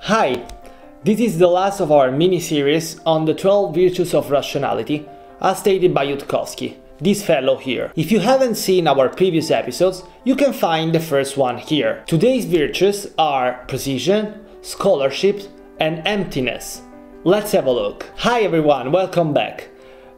Hi, this is the last of our mini-series on the 12 virtues of rationality, as stated by Yudkowsky, this fellow here. If you haven't seen our previous episodes, you can find the first one here. Today's virtues are precision, scholarship, and emptiness. Let's have a look. Hi everyone, welcome back.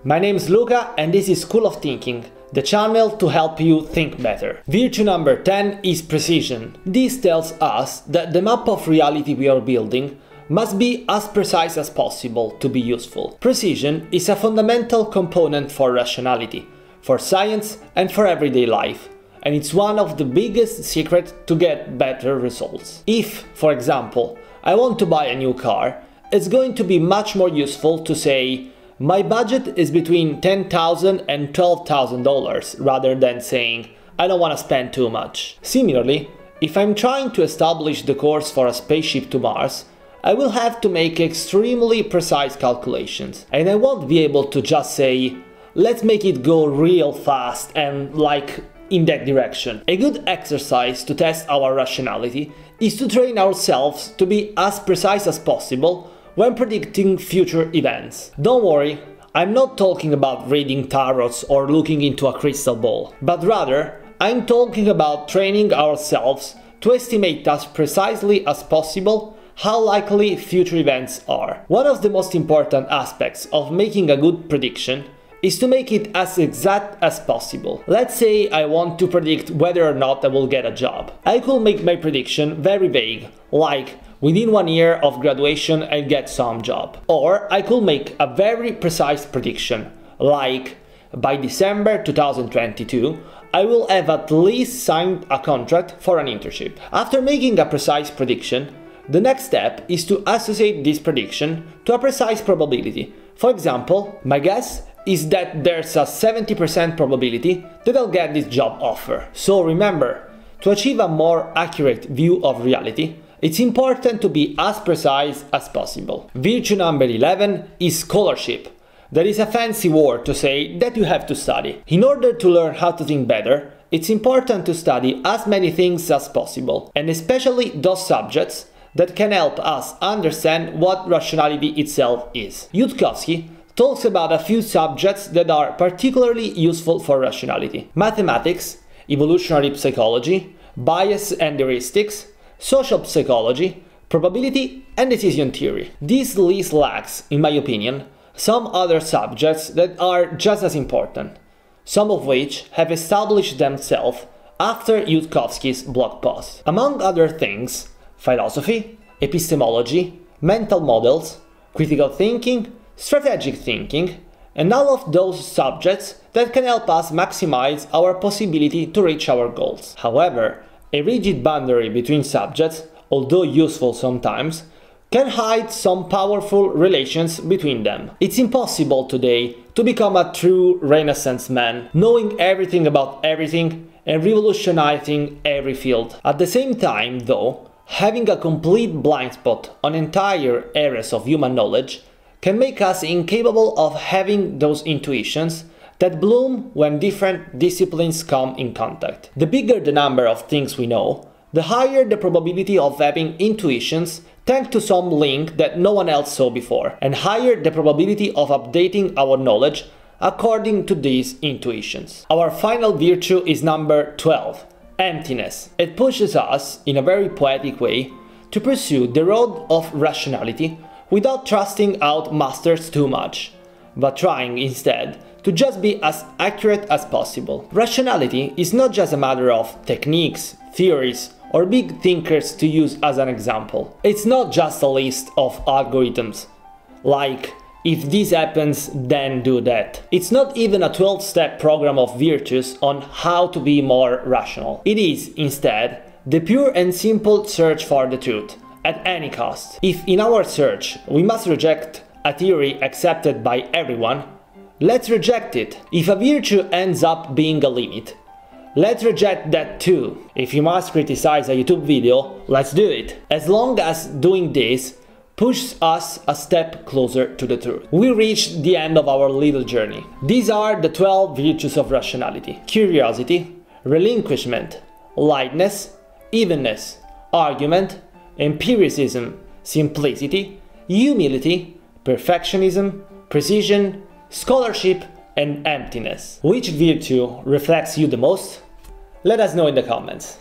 My name is Luca and this is School of Thinking, the channel to help you think better. Virtue number 10 is precision. This tells us that the map of reality we are building must be as precise as possible to be useful. Precision is a fundamental component for rationality, for science and for everyday life, and it's one of the biggest secrets to get better results. If, for example, I want to buy a new car, it's going to be much more useful to say my budget is between $10,000 and $12,000 rather than saying I don't want to spend too much. Similarly, if I'm trying to establish the course for a spaceship to Mars, I will have to make extremely precise calculations, and I won't be able to just say let's make it go real fast and like in that direction. A good exercise to test our rationality is to train ourselves to be as precise as possible when predicting future events. Don't worry, I'm not talking about reading tarots or looking into a crystal ball, but rather I'm talking about training ourselves to estimate as precisely as possible how likely future events are. One of the most important aspects of making a good prediction is to make it as exact as possible. Let's say I want to predict whether or not I will get a job. I could make my prediction very vague, like within 1 year of graduation I'll get some job. Or I could make a very precise prediction, like by December 2022 I will have at least signed a contract for an internship. After making a precise prediction, the next step is to associate this prediction to a precise probability. For example, my guess is that there's a 70% probability that I'll get this job offer. So remember, to achieve a more accurate view of reality, it's important to be as precise as possible. Virtue number 11 is scholarship. That is a fancy word to say that you have to study. In order to learn how to think better, it's important to study as many things as possible, and especially those subjects that can help us understand what rationality itself is. Yudkowsky talks about a few subjects that are particularly useful for rationality: mathematics, evolutionary psychology, bias and heuristics, social psychology, probability, and decision theory. This list lacks, in my opinion, some other subjects that are just as important, some of which have established themselves after Yudkowsky's blog post. Among other things, philosophy, epistemology, mental models, critical thinking, strategic thinking, and all of those subjects that can help us maximize our possibility to reach our goals. However, a rigid boundary between subjects, although useful sometimes, can hide some powerful relations between them. It's impossible today to become a true Renaissance man, knowing everything about everything and revolutionizing every field. At the same time, though, having a complete blind spot on entire areas of human knowledge can make us incapable of having those intuitions that bloom when different disciplines come in contact. The bigger the number of things we know, the higher the probability of having intuitions thanks to some link that no one else saw before, and higher the probability of updating our knowledge according to these intuitions. Our final virtue is number 12, emptiness. It pushes us, in a very poetic way, to pursue the road of rationality without trusting out masters too much, but trying instead to just be as accurate as possible. Rationality is not just a matter of techniques, theories, or big thinkers to use as an example. It's not just a list of algorithms, like if this happens, then do that. It's not even a 12-step program of virtues on how to be more rational. It is, instead, the pure and simple search for the truth, at any cost. If in our search we must reject a theory accepted by everyone, let's reject it. If a virtue ends up being a limit, let's reject that too. If you must criticize a YouTube video, let's do it. As long as doing this pushes us a step closer to the truth. We reached the end of our little journey. These are the 12 virtues of rationality: curiosity, relinquishment, lightness, evenness, argument, empiricism, simplicity, humility, perfectionism, precision, scholarship, and emptiness. Which virtue reflects you the most? Let us know in the comments.